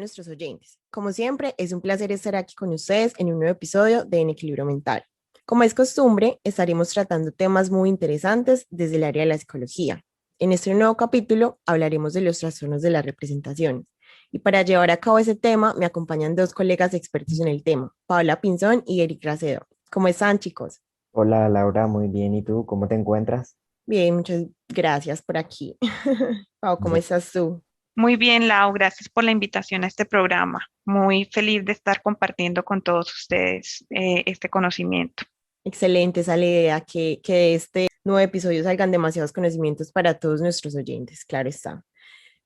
nuestros oyentes. Como siempre, es un placer estar aquí con ustedes en un nuevo episodio de En Equilibrio Mental. Como es costumbre, estaremos tratando temas muy interesantes desde el área de la psicología. En este nuevo capítulo hablaremos de los trastornos de las representaciones. Y para llevar a cabo ese tema, me acompañan dos colegas expertos en el tema, Paola Pinzón y Eric Racedo. ¿Cómo están, chicos? Hola Laura, muy bien. ¿Y tú cómo te encuentras? Bien, muchas gracias por aquí. Pau, ¿cómo Bien. estás tú? Muy bien, Lau, gracias por la invitación a este programa. Muy feliz de estar compartiendo con todos ustedes este conocimiento. Excelente, esa es la idea, que de este nuevo episodio salgan demasiados conocimientos para todos nuestros oyentes, claro está.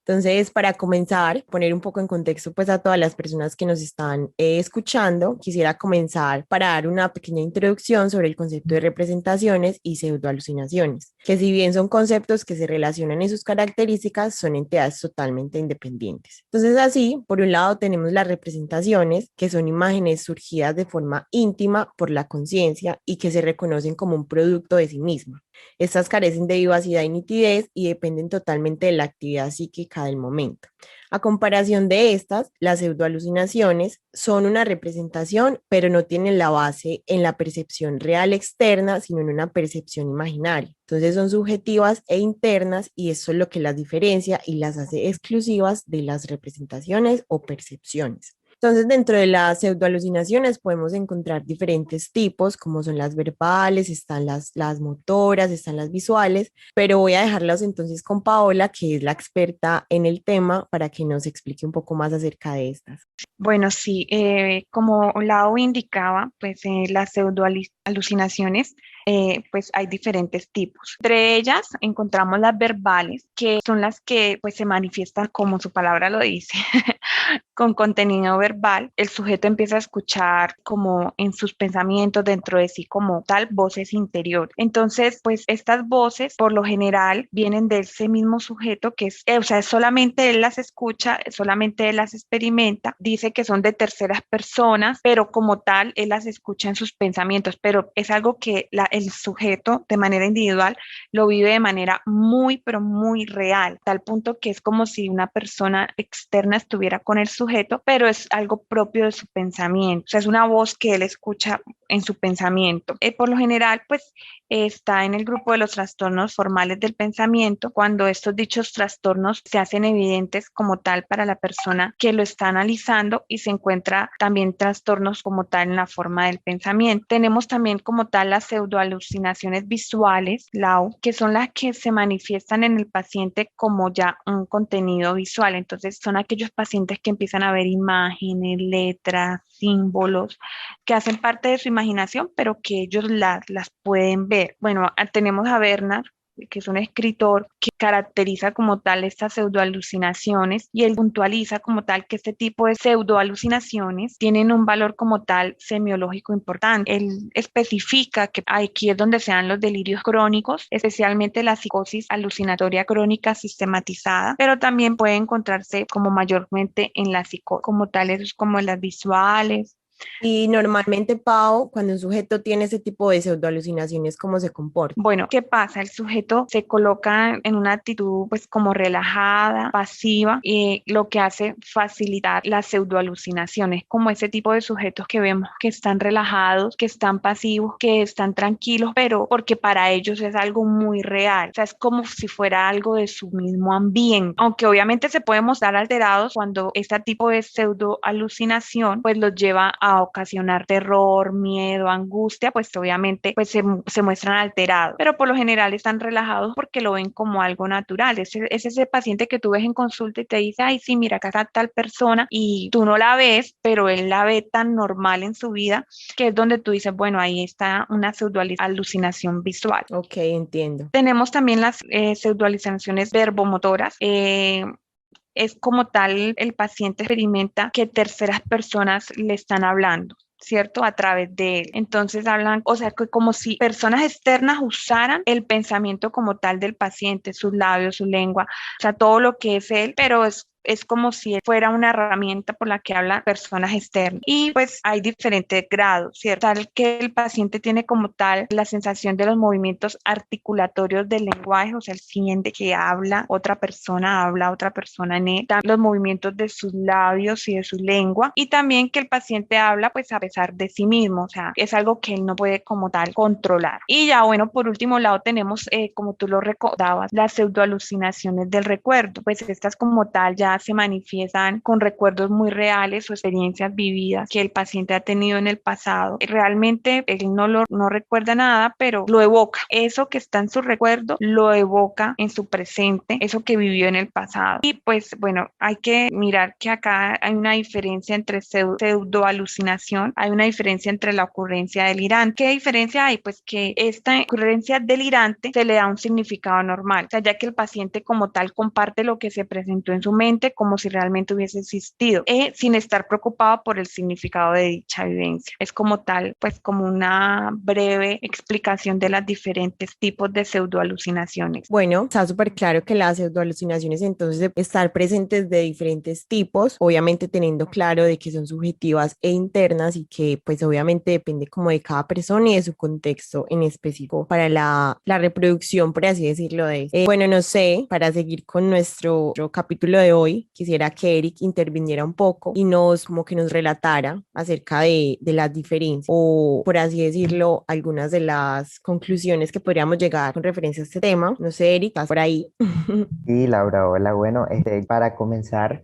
Entonces, para comenzar, poner un poco en contexto pues a todas las personas que nos están escuchando, quisiera comenzar para dar una pequeña introducción sobre el concepto de representaciones y pseudoalucinaciones, que si bien son conceptos que se relacionan en sus características, son entidades totalmente independientes. Entonces, así, por un lado tenemos las representaciones, que son imágenes surgidas de forma íntima por la conciencia y que se reconocen como un producto de sí misma. Estas carecen de vivacidad y nitidez y dependen totalmente de la actividad psíquica del momento. A comparación de estas, las pseudoalucinaciones son una representación, pero no tienen la base en la percepción real externa, sino en una percepción imaginaria. Entonces son subjetivas e internas y eso es lo que las diferencia y las hace exclusivas de las representaciones o percepciones. Entonces, dentro de las pseudoalucinaciones podemos encontrar diferentes tipos, como son las verbales, están las motoras, están las visuales, pero voy a dejarlas entonces con Paola, que es la experta en el tema, para que nos explique un poco más acerca de estas. Bueno, sí, como Lau indicaba, pues las pseudoalucinaciones, pues hay diferentes tipos. Entre ellas encontramos las verbales, que son las que pues se manifiestan como su palabra lo dice, con contenido verbal. El sujeto empieza a escuchar como en sus pensamientos dentro de sí como tal voces interiores. Entonces, pues estas voces por lo general vienen de ese mismo sujeto que es, o sea, solamente él las escucha, solamente él las experimenta, dice que son de terceras personas, pero como tal él las escucha en sus pensamientos, pero es algo que el sujeto de manera individual lo vive de manera muy, pero muy real, tal punto que es como si una persona externa estuviera con el sujeto, pero es algo propio de su pensamiento, o sea, es una voz que él escucha en su pensamiento. Por lo general, pues está en el grupo de los trastornos formales del pensamiento, cuando estos dichos trastornos se hacen evidentes como tal para la persona que lo está analizando y se encuentra también trastornos como tal en la forma del pensamiento. Tenemos también como tal las pseudoalucinaciones visuales, Lau, que son las que se manifiestan en el paciente como ya un contenido visual. Entonces son aquellos pacientes que empiezan a ver imágenes, letras, símbolos, que hacen parte de su imaginación, pero que ellos las pueden ver. Bueno, tenemos a Bernard, que es un escritor que caracteriza como tal estas pseudoalucinaciones y él puntualiza como tal que este tipo de pseudoalucinaciones tienen un valor como tal semiológico importante. Él especifica que aquí es donde se dan los delirios crónicos, especialmente la psicosis alucinatoria crónica sistematizada, pero también puede encontrarse como mayormente en la psicosis como tales como las visuales. Y normalmente, Pau, cuando un sujeto tiene ese tipo de pseudoalucinaciones, ¿cómo se comporta? Bueno, ¿qué pasa? El sujeto se coloca en una actitud pues como relajada, pasiva, y lo que hace facilitar las pseudoalucinaciones, como ese tipo de sujetos que vemos que están relajados, que están pasivos, que están tranquilos, pero porque para ellos es algo muy real, o sea, es como si fuera algo de su mismo ambiente, aunque obviamente se pueden mostrar alterados cuando este tipo de pseudoalucinación pues los lleva a ocasionar terror, miedo, angustia, pues obviamente pues se muestran alterados, pero por lo general están relajados porque lo ven como algo natural. Es ese paciente que tú ves en consulta y te dice, ay, sí, mira, acá está tal persona y tú no la ves, pero él la ve tan normal en su vida que es donde tú dices, bueno, ahí está una pseudoalucinación visual. Ok, entiendo. Tenemos también las pseudoalucinaciones verbomotoras. Es como tal, el paciente experimenta que terceras personas le están hablando. ¿Cierto? A través de él. Entonces hablan, o sea, que como si personas externas usaran el pensamiento como tal del paciente, sus labios, su lengua, o sea, todo lo que es él, pero es como si fuera una herramienta por la que hablan personas externas. Y pues hay diferentes grados, ¿cierto? Tal que el paciente tiene como tal la sensación de los movimientos articulatorios del lenguaje, o sea, él siente que habla otra persona en él, los movimientos de sus labios y de su lengua, y también que el paciente habla pues a pesar de sí mismo, o sea, es algo que él no puede como tal controlar. Y ya bueno, por último lado tenemos, como tú lo recordabas, las pseudoalucinaciones del recuerdo, pues estas como tal ya se manifiestan con recuerdos muy reales o experiencias vividas que el paciente ha tenido en el pasado. Realmente él no recuerda nada, pero lo evoca. Eso que está en su recuerdo lo evoca en su presente, eso que vivió en el pasado. Y pues bueno, hay que mirar que acá hay una diferencia entre pseudoalucinación, hay una diferencia entre la ocurrencia delirante. ¿Qué diferencia hay? Pues que esta ocurrencia delirante se le da un significado normal, o sea, ya que el paciente como tal comparte lo que se presentó en su mente como si realmente hubiese existido, sin estar preocupado por el significado de dicha vivencia. Es como tal, pues como una breve explicación de las diferentes tipos de pseudoalucinaciones. Bueno, está súper claro que las pseudoalucinaciones entonces de estar presentes de diferentes tipos, obviamente teniendo claro de que son subjetivas e internas y que pues obviamente depende como de cada persona y de su contexto en específico para la reproducción, por así decirlo, de bueno, no sé, para seguir con nuestro capítulo de hoy, quisiera que Eric interviniera un poco y como que nos relatara acerca de las diferencias o, por así decirlo, algunas de las conclusiones que podríamos llegar con referencia a este tema. No sé, Eric, ¿estás por ahí? Sí, Laura, hola. Bueno, para comenzar,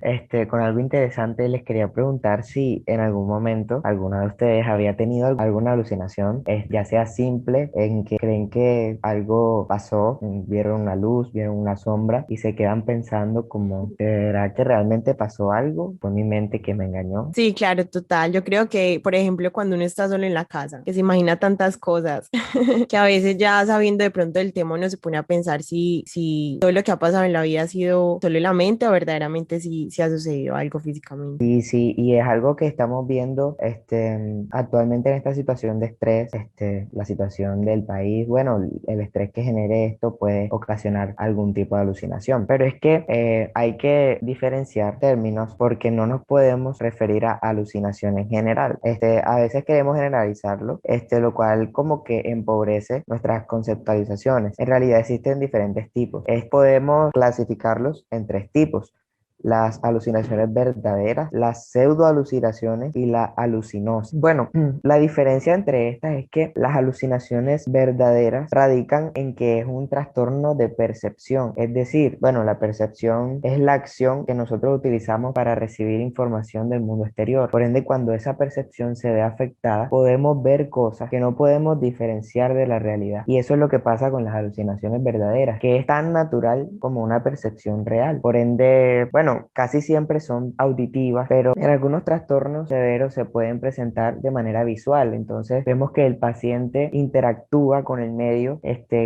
con algo interesante, les quería preguntar si en algún momento alguna de ustedes había tenido alguna alucinación, ya sea simple, en que creen que algo pasó, vieron una luz, vieron una sombra y se quedan pensando como, ¿será que realmente pasó algo? ¿Fue mi mente que me engañó? Sí, claro, total. Yo creo que, por ejemplo, cuando uno está solo en la casa, que se imagina tantas cosas, que a veces ya sabiendo de pronto del tema uno se pone a pensar si todo lo que ha pasado en la vida ha sido solo en la mente o verdaderamente si ha sucedido algo físicamente. Sí, sí, y es algo que estamos viendo actualmente en esta situación de estrés, la situación del país. Bueno, el estrés que genere esto puede ocasionar algún tipo de alucinación, pero es que hay que diferenciar términos porque no nos podemos referir a alucinación en general. A veces queremos generalizarlo, lo cual como que empobrece nuestras conceptualizaciones. En realidad existen diferentes tipos. Podemos clasificarlos en tres tipos: las alucinaciones verdaderas, las pseudoalucinaciones y la alucinosis. Bueno, la diferencia entre estas es que las alucinaciones verdaderas radican en que es un trastorno de percepción, es decir, bueno, la percepción es la acción que nosotros utilizamos para recibir información del mundo exterior. Por ende, cuando esa percepción se ve afectada, podemos ver cosas que no podemos diferenciar de la realidad. Y eso es lo que pasa con las alucinaciones verdaderas, que es tan natural como una percepción real. Por ende, bueno, casi siempre son auditivas, pero en algunos trastornos severos se pueden presentar de manera visual. Entonces vemos que el paciente interactúa con el medio,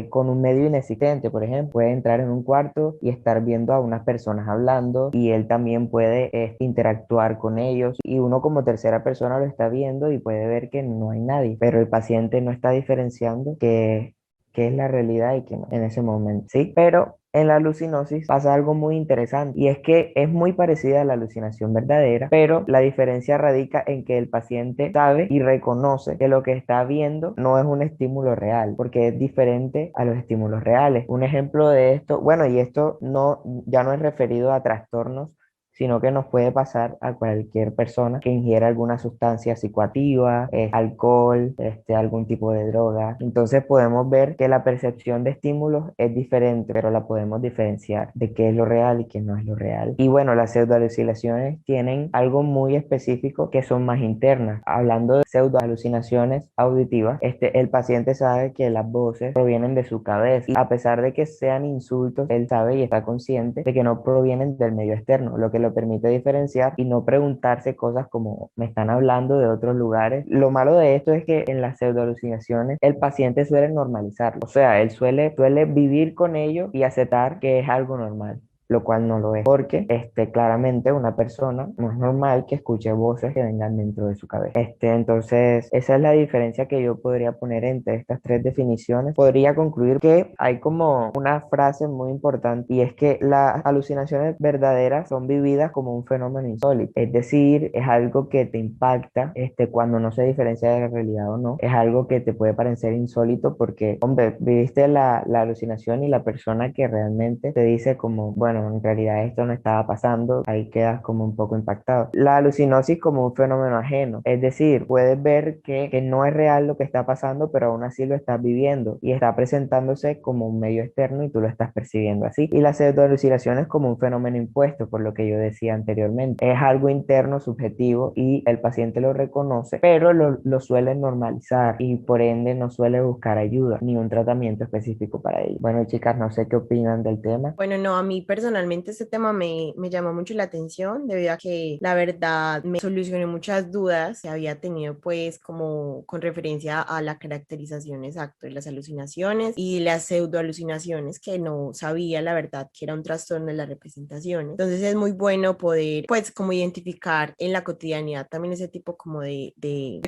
con un medio inexistente. Por ejemplo, puede entrar en un cuarto y estar viendo a unas personas hablando y él también puede interactuar con ellos, y uno como tercera persona lo está viendo y puede ver que no hay nadie, pero el paciente no está diferenciando que es la realidad y que no en ese momento, ¿sí? Pero en la alucinosis pasa algo muy interesante, y es que es muy parecida a la alucinación verdadera, pero la diferencia radica en que el paciente sabe y reconoce que lo que está viendo no es un estímulo real, porque es diferente a los estímulos reales. Un ejemplo de esto, bueno, y esto no, ya no es referido a trastornos, sino que nos puede pasar a cualquier persona que ingiera alguna sustancia psicoactiva, alcohol, algún tipo de droga. Entonces podemos ver que la percepción de estímulos es diferente, pero la podemos diferenciar de qué es lo real y qué no es lo real. Y bueno, las pseudoalucinaciones tienen algo muy específico que son más internas. Hablando de pseudoalucinaciones auditivas, el paciente sabe que las voces provienen de su cabeza, y a pesar de que sean insultos, él sabe y está consciente de que no provienen del medio externo, lo que lo permite diferenciar y no preguntarse cosas como me están hablando de otros lugares. Lo malo de esto es que en las pseudoalucinaciones el paciente suele normalizarlo, o sea, él suele vivir con ello y aceptar que es algo normal. lo cual no lo es, porque claramente una persona no es normal que escuche voces que vengan dentro de su cabeza. Entonces, esa es la diferencia que yo podría poner entre estas tres definiciones. Podría concluir que hay como una frase muy importante y es que las alucinaciones verdaderas son vividas como un fenómeno insólito, es decir, es algo que te impacta cuando no se diferencia de la realidad o no, es algo que te puede parecer insólito porque, hombre, viviste la alucinación y la persona que realmente te dice como, bueno, en realidad esto no estaba pasando, ahí quedas como un poco impactado. La alucinosis como un fenómeno ajeno, es decir, puedes ver que no es real lo que está pasando, pero aún así lo estás viviendo y está presentándose como un medio externo y tú lo estás percibiendo así. Y la pseudoalucinación es como un fenómeno impuesto, por lo que yo decía anteriormente. Es algo interno, subjetivo y el paciente lo reconoce, pero lo suele normalizar y por ende no suele buscar ayuda ni un tratamiento específico para ello. Bueno, chicas, no sé qué opinan del tema. Bueno, no, a mí personalmente este tema me llamó mucho la atención debido a que la verdad me solucionó muchas dudas que había tenido pues como con referencia a la caracterización exacta de las alucinaciones y las pseudoalucinaciones que no sabía la verdad que era un trastorno de la representación. Entonces es muy bueno poder pues como identificar en la cotidianidad también ese tipo como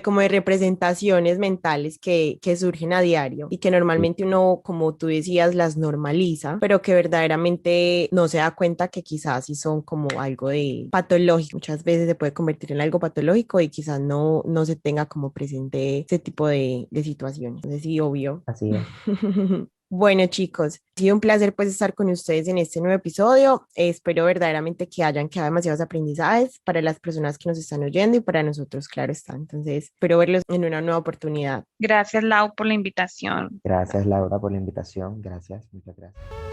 como de representaciones mentales que surgen a diario y que normalmente uno, como tú decías, las normaliza, pero que verdaderamente no se da cuenta que quizás sí son como algo de patológico. Muchas veces se puede convertir en algo patológico y quizás no se tenga como presente ese tipo de situaciones. Entonces sí, obvio. Así es. Bueno, chicos, ha sido un placer pues estar con ustedes en este nuevo episodio. Espero verdaderamente que hayan quedado demasiados aprendizajes para las personas que nos están oyendo y para nosotros, claro está. Entonces, espero verlos en una nueva oportunidad. Gracias, Lau, por la invitación. Gracias, Laura, por la invitación. Gracias, muchas gracias.